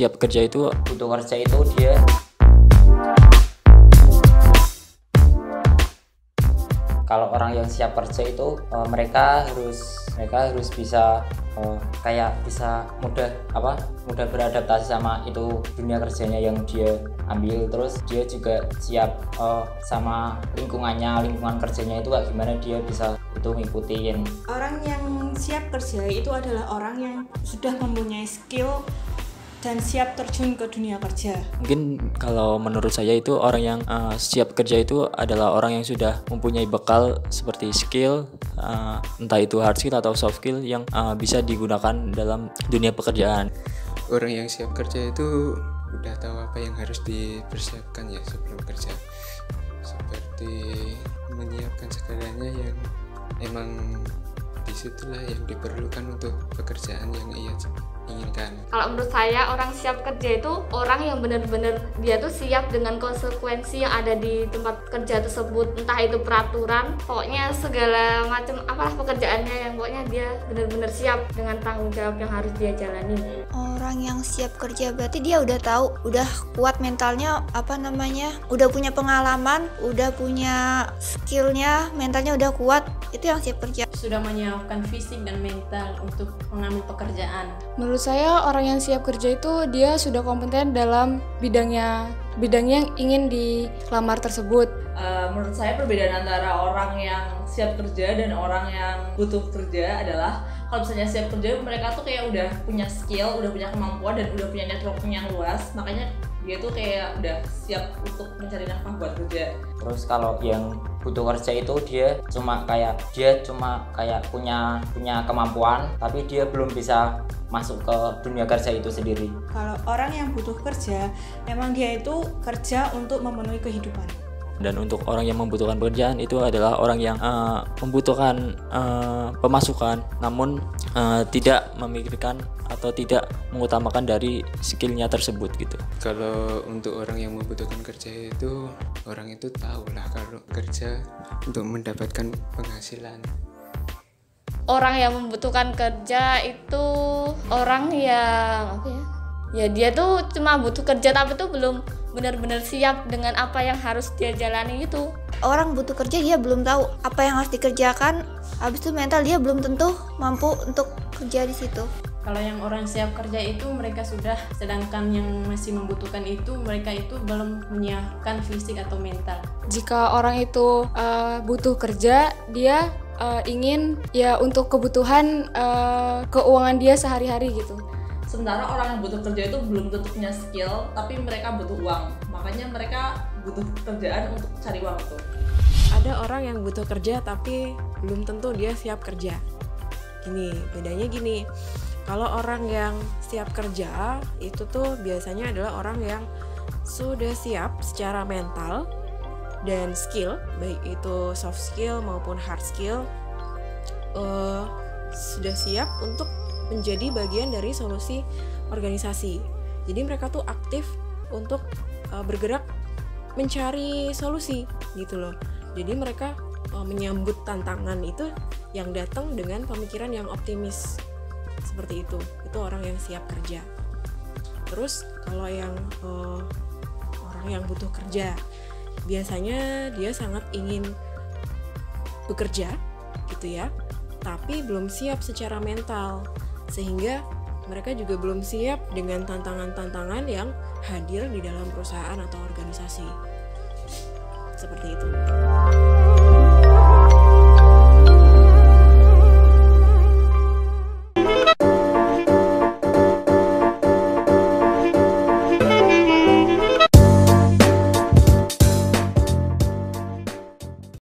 siap kerja itu butuh kerja itu dia kalau orang yang siap kerja itu mereka harus bisa kayak bisa mudah beradaptasi sama itu dunia kerjanya yang dia ambil, terus dia juga siap sama lingkungan kerjanya itu kayak gimana dia bisa itu ngikutin. Orang yang siap kerja itu adalah orang yang sudah mempunyai skill dan siap terjun ke dunia kerja. Mungkin kalau menurut saya itu orang yang siap kerja itu adalah orang yang sudah mempunyai bekal seperti skill, entah itu hard skill atau soft skill yang bisa digunakan dalam dunia pekerjaan. Orang yang siap kerja itu udah tahu apa yang harus dipersiapkan ya sebelum kerja, seperti menyiapkan segalanya yang emang disitulah yang diperlukan untuk pekerjaan yang ia inginkan. Kalau menurut saya orang siap kerja itu orang yang benar-benar dia tuh siap dengan konsekuensi yang ada di tempat kerja tersebut, entah itu peraturan, pokoknya segala macam apalah pekerjaannya yang pokoknya dia benar-benar siap dengan tanggung jawab yang harus dia jalani. Orang yang siap kerja berarti dia udah tahu, udah kuat mentalnya, udah punya pengalaman, udah punya skillnya, mentalnya udah kuat, itu yang siap kerja. Sudah menyiapkan fisik dan mental untuk mengambil pekerjaan. Menurut saya orang yang siap kerja itu dia sudah kompeten dalam bidangnya yang ingin dilamar tersebut. Menurut saya perbedaan antara orang yang siap kerja dan orang yang butuh kerja adalah kalau misalnya siap kerja mereka tuh kayak udah punya skill, udah punya kemampuan dan udah punya networking yang luas, makanya dia tuh kayak udah siap untuk mencari nafkah buat kerja. Terus kalau yang butuh kerja itu dia cuma kayak punya kemampuan tapi dia belum bisa masuk ke dunia kerja itu sendiri. Kalau orang yang butuh kerja, memang dia itu kerja untuk memenuhi kehidupan. Dan untuk orang yang membutuhkan pekerjaan itu adalah orang yang membutuhkan pemasukan namun tidak memikirkan atau tidak mengutamakan dari skillnya tersebut gitu. Kalau untuk orang yang membutuhkan kerja itu, orang itu tahu lah kalau kerja untuk mendapatkan penghasilan. Orang yang membutuhkan kerja itu orang yang dia tuh cuma butuh kerja tapi tuh belum benar-benar siap dengan apa yang harus dia jalani itu. Orang butuh kerja dia belum tahu apa yang harus dikerjakan, habis itu mental dia belum tentu mampu untuk kerja di situ. Kalau yang orang siap kerja itu mereka sudah, sedangkan yang masih membutuhkan itu mereka itu belum menyiapkan fisik atau mental. Jika orang itu butuh kerja, dia ingin ya untuk kebutuhan keuangan dia sehari-hari gitu. Sementara orang yang butuh kerja itu belum tentu punya skill, tapi mereka butuh uang. Makanya mereka butuh kerjaan untuk cari uang itu. Ada orang yang butuh kerja tapi belum tentu dia siap kerja. Bedanya gini. Kalau orang yang siap kerja itu tuh biasanya adalah orang yang sudah siap secara mental dan skill, baik itu soft skill maupun hard skill, sudah siap untuk menjadi bagian dari solusi organisasi. Jadi mereka tuh aktif untuk bergerak mencari solusi gitu loh. Jadi mereka menyambut tantangan itu yang datang dengan pemikiran yang optimis. Seperti itu orang yang siap kerja. Terus kalau yang orang yang butuh kerja, biasanya dia sangat ingin bekerja gitu ya, tapi belum siap secara mental, sehingga mereka juga belum siap dengan tantangan-tantangan yang hadir di dalam perusahaan atau organisasi. Seperti itu.